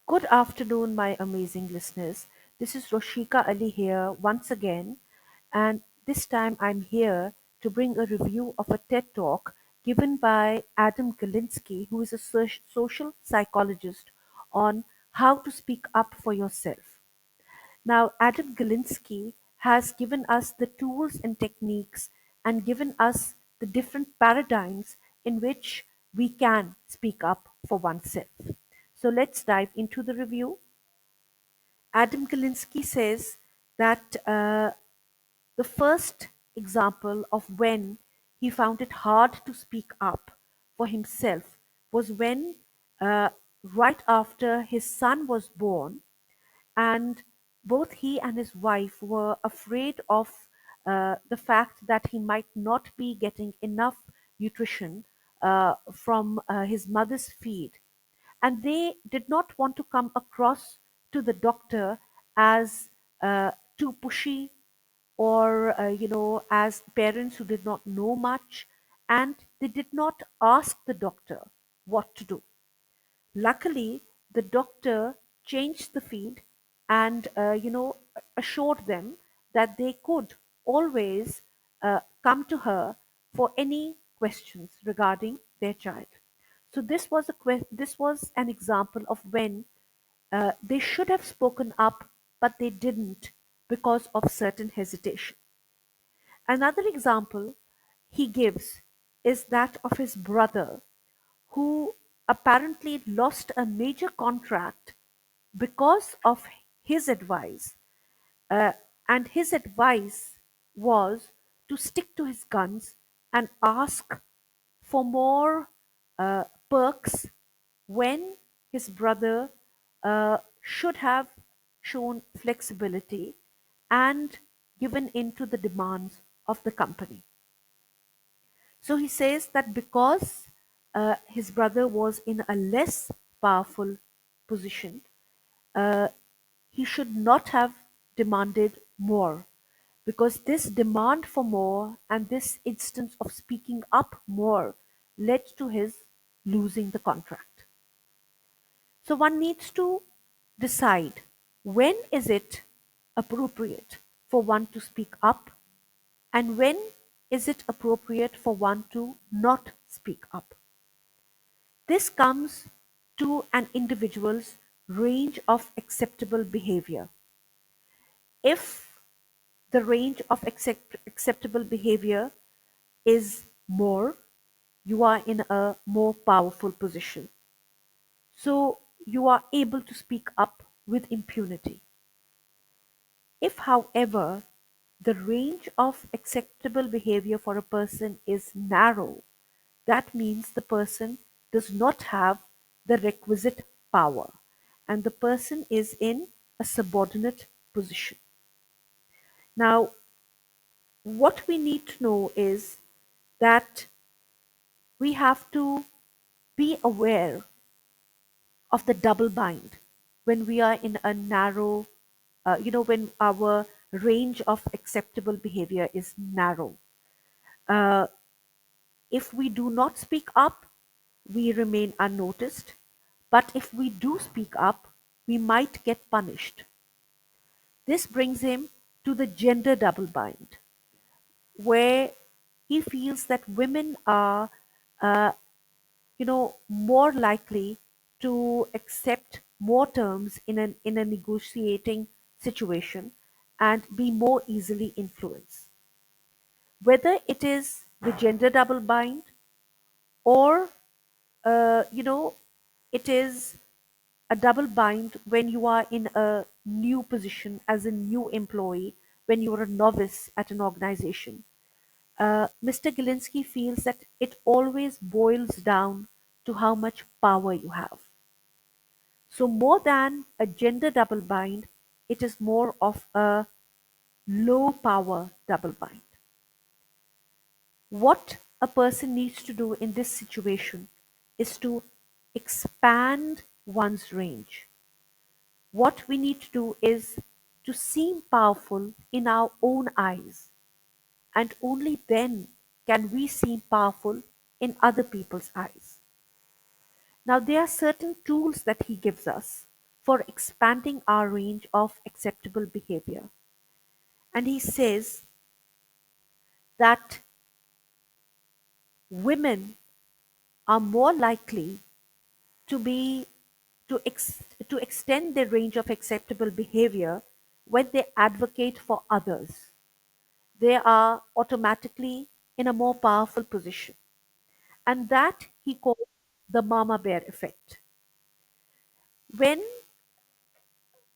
Good afternoon, my amazing listeners. This is Roshika Ali here once again, and this time I'm here to bring a review of a TED Talk given by Adam Galinsky, who is a social psychologist, on how to speak up for yourself. Now, Adam Galinsky has given us the tools and techniques and given us the different paradigms in which we can speak up for oneself. So let's dive into the review. Adam Galinsky says that the first example of when he found it hard to speak up for himself was when, uh, right after his son was born, and both he and his wife were afraid of the fact that he might not be getting enough nutrition from his mother's feed, and they did not want to come across to the doctor as too pushy or as parents who did not know much, and they did not ask the doctor what to do. Luckily, the doctor changed the feed and assured them that they could always come to her for any questions regarding their child. So this was an example of when they should have spoken up, but they didn't because of certain hesitation. Another example he gives is that of his brother, who apparently lost a major contract because of his advice. Uh, and his advice was to stick to his guns and ask for more perks when his brother should have shown flexibility and given in to the demands of the company. So he says that because his brother was in a less powerful position, uh, he should not have demanded more, because this demand for more and this instance of speaking up more led to his losing the contract. So one needs to decide, when is it appropriate for one to speak up, and when is it appropriate for one to not speak up. This comes to an individual's range of acceptable behavior. If the range of acceptable behavior is more, you are in a more powerful position. So you are able to speak up with impunity. If, however, the range of acceptable behavior for a person is narrow, that means the person does not have the requisite power and the person is in a subordinate position. Now, what we need to know is that we have to be aware of the double bind when we are in a narrow, when our range of acceptable behavior is narrow. Uh, if we do not speak up, we remain unnoticed. But if we do speak up, we might get punished. This brings him to the gender double bind, where he feels that women are, uh, more likely to accept more terms in a negotiating situation and be more easily influenced. Whether it is the gender double bind, or it is a double bind when you are in a new position as a new employee, when you are a novice at an organization. Mr. Gilinski feels that it always boils down to how much power you have. So, more than a gender double bind, it is more of a low power double bind. What a person needs to do in this situation is to expand one's range. What we need to do is to seem powerful in our own eyes, and only then can we seem powerful in other people's eyes. Now, there are certain tools that he gives us for expanding our range of acceptable behavior. And he says that women are more likely to be to extend their range of acceptable behavior when they advocate for others. They are automatically in a more powerful position. And that he calls the mama bear effect. When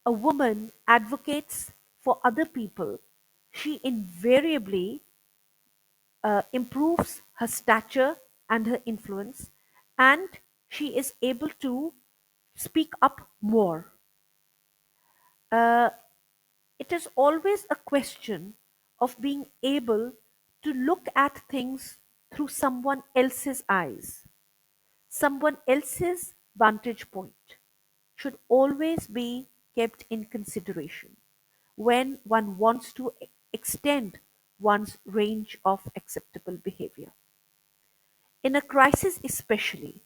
a woman advocates for other people, she invariably improves her stature and her influence, and she is able to speak up more. Uh, it is always a question of being able to look at things through someone else's eyes. Someone else's vantage point should always be kept in consideration when one wants to extend one's range of acceptable behavior. In a crisis, especially,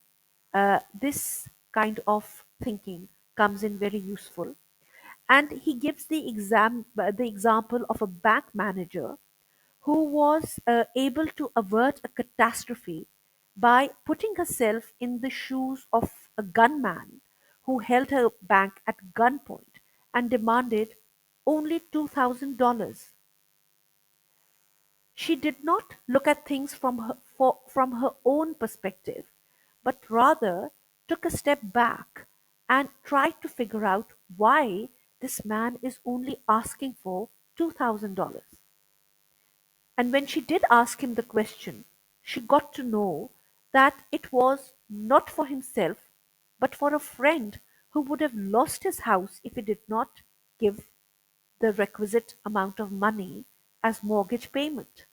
this kind of thinking comes in very useful. And he gives the example of a bank manager who was able to avert a catastrophe by putting herself in the shoes of a gunman who held her bank at gunpoint and demanded only $2,000. She did not look at things from her own perspective, but rather took a step back and tried to figure out why this man is only asking for $2,000. And when she did ask him the question, she got to know that it was not for himself, but for a friend who would have lost his house if he did not give the requisite amount of money as mortgage payment.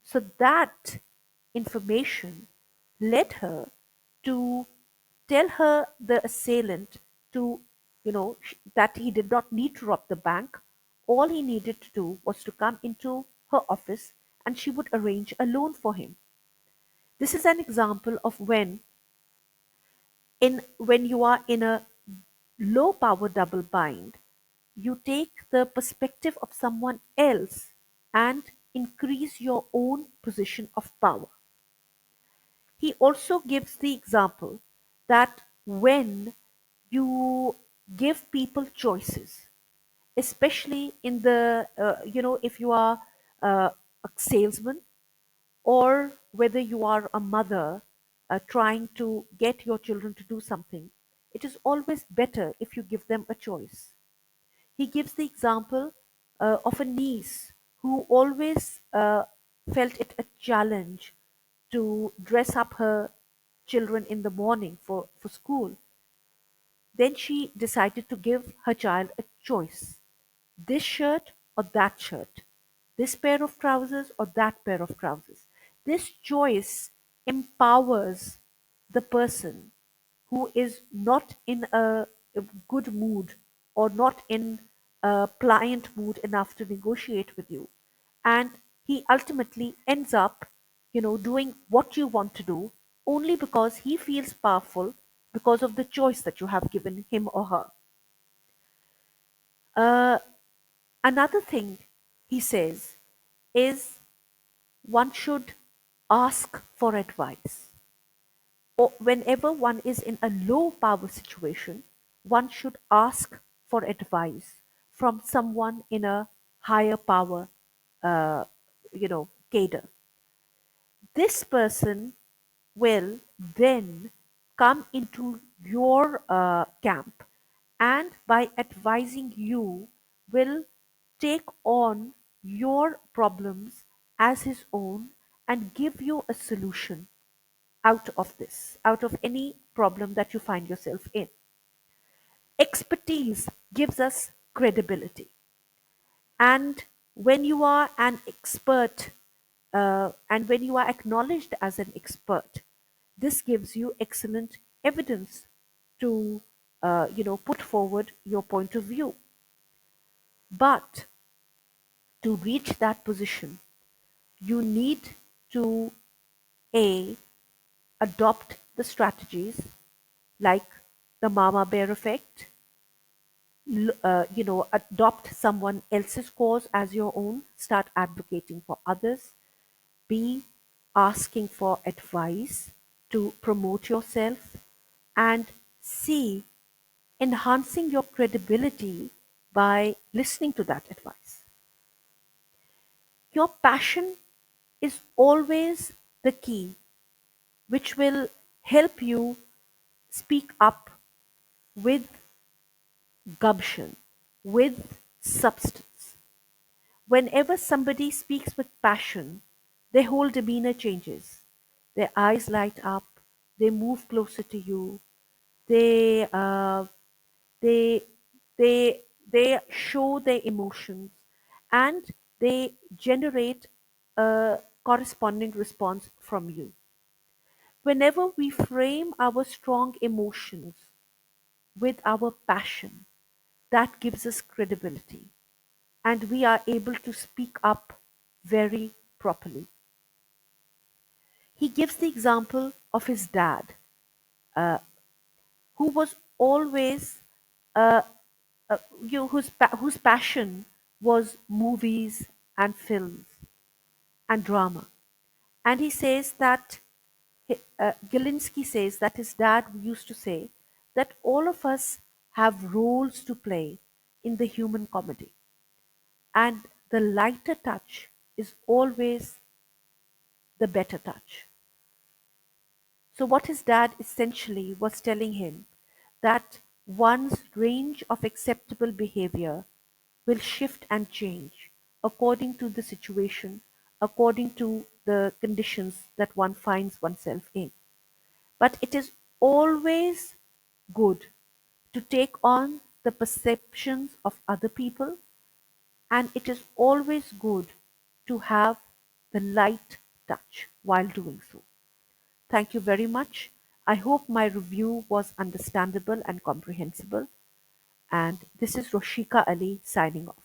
So that information led her to tell her the assailant to, that he did not need to rob the bank. All he needed to do was to come into her office and she would arrange a loan for him. This is an example of when you are in a low power double bind, you take the perspective of someone else and increase your own position of power. He also gives the example that when you give people choices, especially in if you are a salesman or whether you are a mother trying to get your children to do something, it is always better if you give them a choice. He gives the example of a niece who always felt it a challenge to dress up her children in the morning for school. Then she decided to give her child a choice: this shirt or that shirt, this pair of trousers or that pair of trousers. This choice empowers the person who is not in a good mood or not in a pliant mood enough to negotiate with you. And he ultimately ends up, doing what you want to do only because he feels powerful because of the choice that you have given him or her. Uh, Another thing he says is one should ask for advice. Or whenever one is in a low power situation, one should ask for advice from someone in a higher power, uh, cadre. This person will then come into your camp and by advising you will take on your problems as his own and give you a solution out of any problem that you find yourself in. Expertise gives us credibility. And when you are an expert, and when you are acknowledged as an expert, this gives you excellent evidence to, put forward your point of view. But to reach that position, you need to A, adopt the strategies like the mama bear effect, adopt someone else's cause as your own, start advocating for others. B, asking for advice to promote yourself. And C, enhancing your credibility by listening to that advice. Your passion is always the key, which will help you speak up with gumption, with substance. Whenever somebody speaks with passion, their whole demeanor changes. Their eyes light up, they move closer to you, they they they they show their emotions, and they generate a corresponding response from you. Whenever we frame our strong emotions with our passion, that gives us credibility, and we are able to speak up very properly. He gives the example of his dad, who was always uh, whose passion was movies and films and drama. And he says that Galinsky says that his dad used to say that all of us have roles to play in the human comedy, and the lighter touch is always the better touch. So, what his dad essentially was telling him that one's range of acceptable behavior will shift and change according to the situation, according to the conditions that one finds oneself in. But it is always good to take on the perceptions of other people, and it is always good to have the light touch while doing so. Thank you very much. I hope my review was understandable and comprehensible. And this is Roshika Ali signing off.